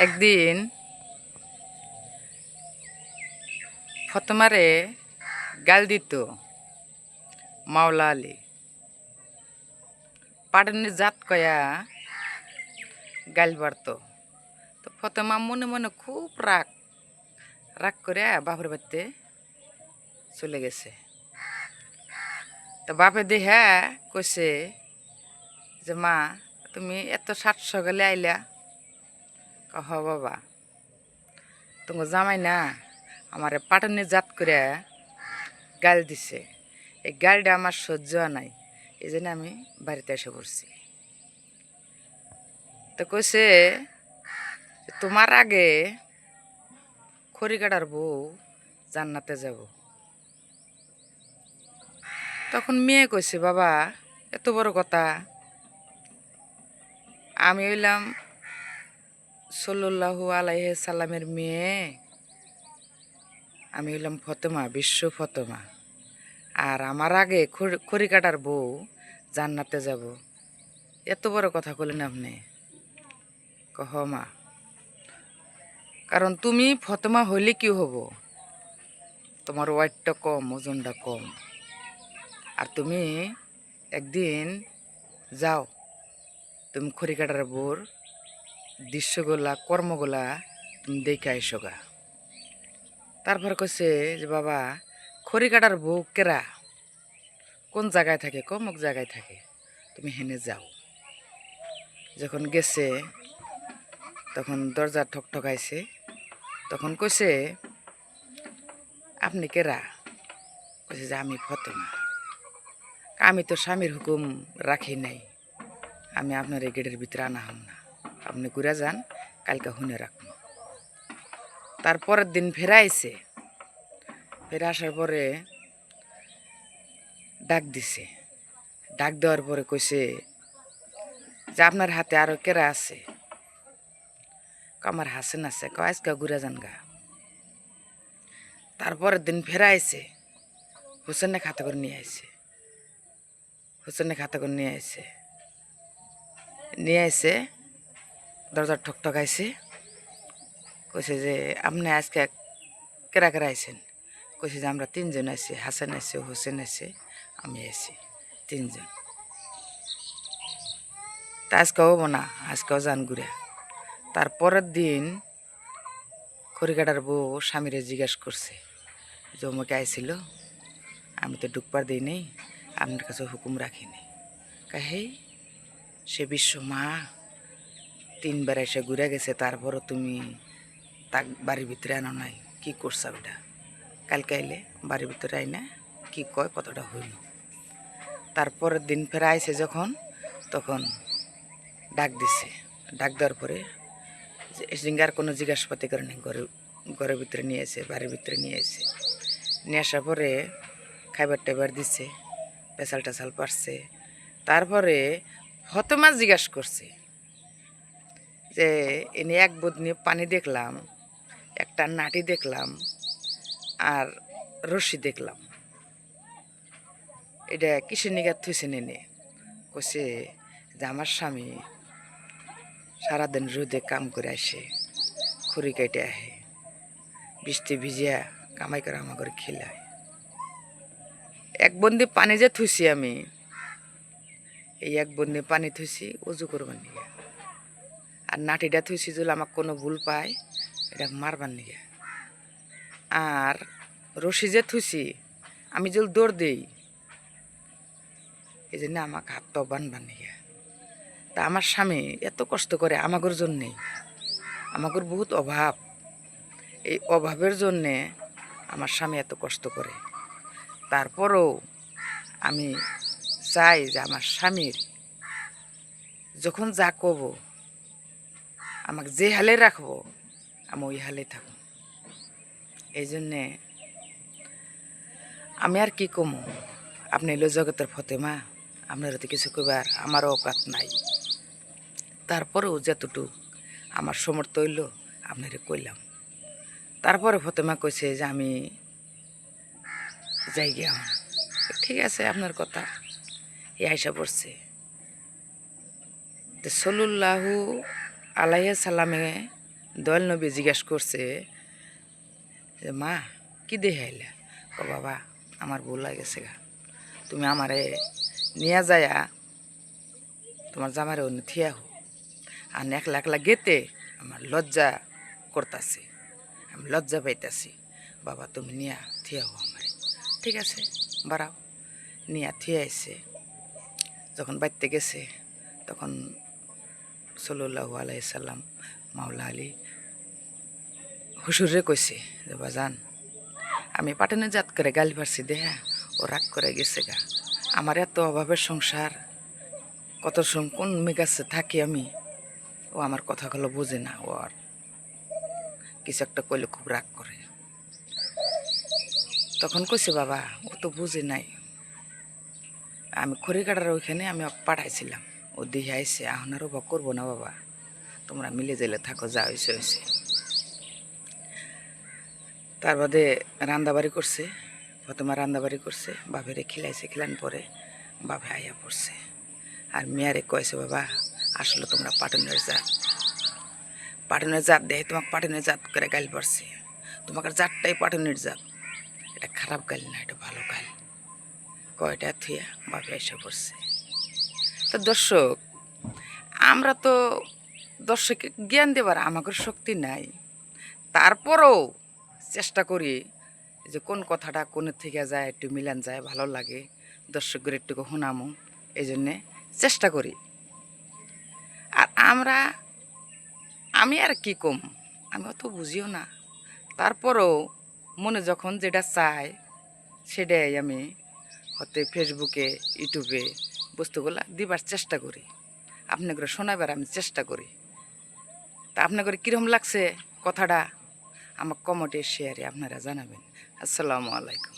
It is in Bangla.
একদিন ফতমারে গাল দিত মাওলা আলী, পাটানির জাত কয়া গাল বাড়ত। তো ফতেমা মনে মনে খুব রাগ রাগ করে বাপের বাড়িতে চলে গেছে। তো বাপে দেহা কইছে যে মা তুমি এত সাত সকালে আইলা। হ বাবা, তোমার জামাই না আমার পাটানি জাত করে গাল দিছে, এই গালটা আমার সহ্য নাই, এই জন্য আমি বাড়িতে এসে পড়ছি। তো কইছে তোমার আগে খড়ি কাটার বউ জান্নাতে যাব। তখন মেয়ে কইছে বাবা এত বড় কথা, আমি হইলাম সাল্লাল্লাহু আলাইহি সাল্লামের মেয়ে, আমি হইলাম ফতেমা, বিশ্ব ফতেমা, আর আমার আগে খড়ি কাটার বউ জান্নাতে যাব, এত বড় কথা কইলেন আপনি? কহ মা, কারণ তুমি ফতেমা হইলে কি হব, তোমার ওয়েটটা কম, ওজনটা কম, আর তুমি একদিন যাও, তুমি খড়ি কাটার বউর দৃশ্যগুলা কর্মগুলা তুমি দেখে আইসো গা। তারপর কইছে যে বাবা খড়ি কাটার বউ কেরা, কোন জায়গায় থাকে? কমক জায়গায় থাকে, তুমি হেনে যাও। যখন গেছে তখন দরজা ঠকঠকাইছে, তখন কইছে আপনি কেরা? কইছে যে আমি ফতেমা। আমি তো স্বামীর হুকুম রাখি নাই, আমি আপনার এই গেটের ভিতরে আনা হম না, আপনি ঘুরে যান, কালকে হুনে রাখুন। তারপরের দিন ফেরা আইছে, ফেরে আসার পরে ডাক দিছে, ডাক দেওয়ার পরে কইছে যে আপনার হাতে আরো কেরা আছে? আমার হাসেন আছে, আজকে ঘুরে যান গা। তারপরের দিন ফেরা আইছে, হোসেনে খাতা করে নিয়ে আইছে, হোসেনে খাতা করে নিয়ে আইছে, দরজা ঠকঠকাইছে, কইছে যে আপনি আজকে কেরা কেরা আইছেন? কইছে যে আমরা তিনজন আইছি, হাসান আইছে, হোসেন আইছে, আমি আইছি, তিনজন। তা আজকে হবো না, আজকেও যান ঘুরে। তারপরের দিন খড়ি কাটার বউ স্বামীরে জিজ্ঞাসা করছে যে অমুকে আইছিল, আমি তো ঢুকবার দিই নেই, আপনার কাছে হুকুম রাখিনি। কাহে সে বিশ্ব মা তিনবার এসে ঘুরে গেছে, তারপরও তুমি তাক বাড়ির ভিতরে আনো নাই, কি করছা বেটা? কালকে আইলে বাড়ির ভিতরে আই না, কি কয় কতটা হইল। তারপরের দিন ফেরা আইছে যখন, তখন ডাক দিছে, ডাক দেওয়ার পরে সিঙ্গার কোনো জিজ্ঞাসাপাতি করে নেই, ঘরের ভিতরে নিয়ে এসে বাড়ির ভিতরে নিয়ে এসে নিয়ে আসার পরে খাইবার টাইবার দিছে, পেশাল টেশাল পারছে। তারপরে ফতেমা জিজ্ঞাসা করছে যে এনে এক বদনি পানি দেখলাম, একটা নাটি দেখলাম, আর রশি দেখলাম, এটা কিসের নিগার থুইছেন এনে? কইছে যে আমার স্বামী সারাদিন রোদে কাম করে আসে, খড়ি কেটে আহে, বৃষ্টি ভিজিয়া কামাই করে আমার করে খিলায়, এক বন্দি পানি যে থুইছি আমি, এই এক বন্দি পানি থুইছি উজু করবার নিগে, আর নাটিটা থুইছি যদি আমাকে কোনো ভুল পায় এটা মারবার নিগে, আর রশি যে থুইছি আমি যদি দৌড় দিই এই জন্য আমাকে হাত পাও বানবার নিগে। তা আমার স্বামী এত কষ্ট করে আমাগর জন্যে, আমাগর বহুত অভাব, এই অভাবের জন্যে আমার স্বামী এত কষ্ট করে, তারপরেও আমি চাই যে আমার স্বামীর যখন যা কব আমাকে যে হালে রাখবো আমি ওই হালে থাকবো। এই জন্যে আমি আর কি কমো, আপনি এলো জগতের ফতেমা, আপনার তো কিছু কবার আমারও অকাত নাই, তারপরেও যতটুকু আমার সমর্থ হইল আপনারে কইলাম। তারপরে ফতেমা কইছে যে আমি যাই গিয়া। ঠিক আছে আপনার কথা, এই আইসা পড়ছে। তো সাল্লাল্লাহু আলাইহি সাল্লামে দয়াল নবী জিজ্ঞাসা করছে যে মা কি দেখে আইলা? বাবা আমার ভুল লাগেছে গা, তুমি আমারে নিয়ে যায়া তোমার জামারে অন্য থিয়া হো। আর একলা একলা গেতে আমার লজ্জা করতেছে, আমি লজ্জা পাইতাছি। বাবা তুমি নিয়া থিয়া হো আমারে। ঠিক আছে বাড়াও। নিয়া থিয়া আইসে। যখন বাড়তে গেছে তখন সাল্লাল্লাহু আলাইহি সাল্লাম মাওলা আলী হুজুরে কইছে যে বাজান আমি পাটানে জাত করে গালি পারছি দেহা ও রাগ করে গেছে গা। আমার এত অভাবের সংসার, কত সময় কোন মেগাছে থাকি আমি, ও আমার কথাগুলো বোঝে না। ও আর কিছু একটা কইলে খুব রাগ করে। তখন কইছে বাবা ও তো বুঝে নাই, আমি খড়িকাটার ওইখানে আমি ওকে পাঠাইছিলাম, ও দিয়ে আইসে, এখন আর অবাক করবো না বাবা, তোমরা মিলে জেলে থাকো, যা হয়েছে হয়েছে। তার বাদে রান্দাবাড়ি করছে, প্রথমে রান্দাবাড়ি করছে, বাপেরে খিলাইছে, খিলান পরে বাপে আইয়া পড়ছে। আর মেয়ারে কয়েছে বাবা আসলে তোমরা পাটনের জাত, পাটনের জাত দেয় তোমাকে পাটনের জাত করে গাইল পড়ছে, তোমাকে জাতটাই পাটনের জাত। এটা খারাপ গাইল না, এটা ভালো গাইল। কয়টা থুয়া বাপে এসে পড়ছে। তো দর্শক, আমরা তো দর্শককে জ্ঞান দেবার আমাদের শক্তি নাই, তারপরও চেষ্টা করি যে কোন কথাটা কোনের থেকে যায় একটু মিলান যায়, ভালো লাগে, দর্শকদের একটু শোনামো, এই জন্যে চেষ্টা করি। আর আমি আর কি কম, আমি অত বুঝিও না, তারপরও মনে যখন যেটা চাই সেটাই আমি হতে ফেসবুকে ইউটিউবে বস্তুগুলা দিবার চেষ্টা করি, আপনাকে শোনাবার আমি চেষ্টা করি। তা আপনাকে কীরকম লাগছে কথাটা আমাকে কমেন্টে শেয়ারে আপনারা জানাবেন। আসসালামু আলাইকুম।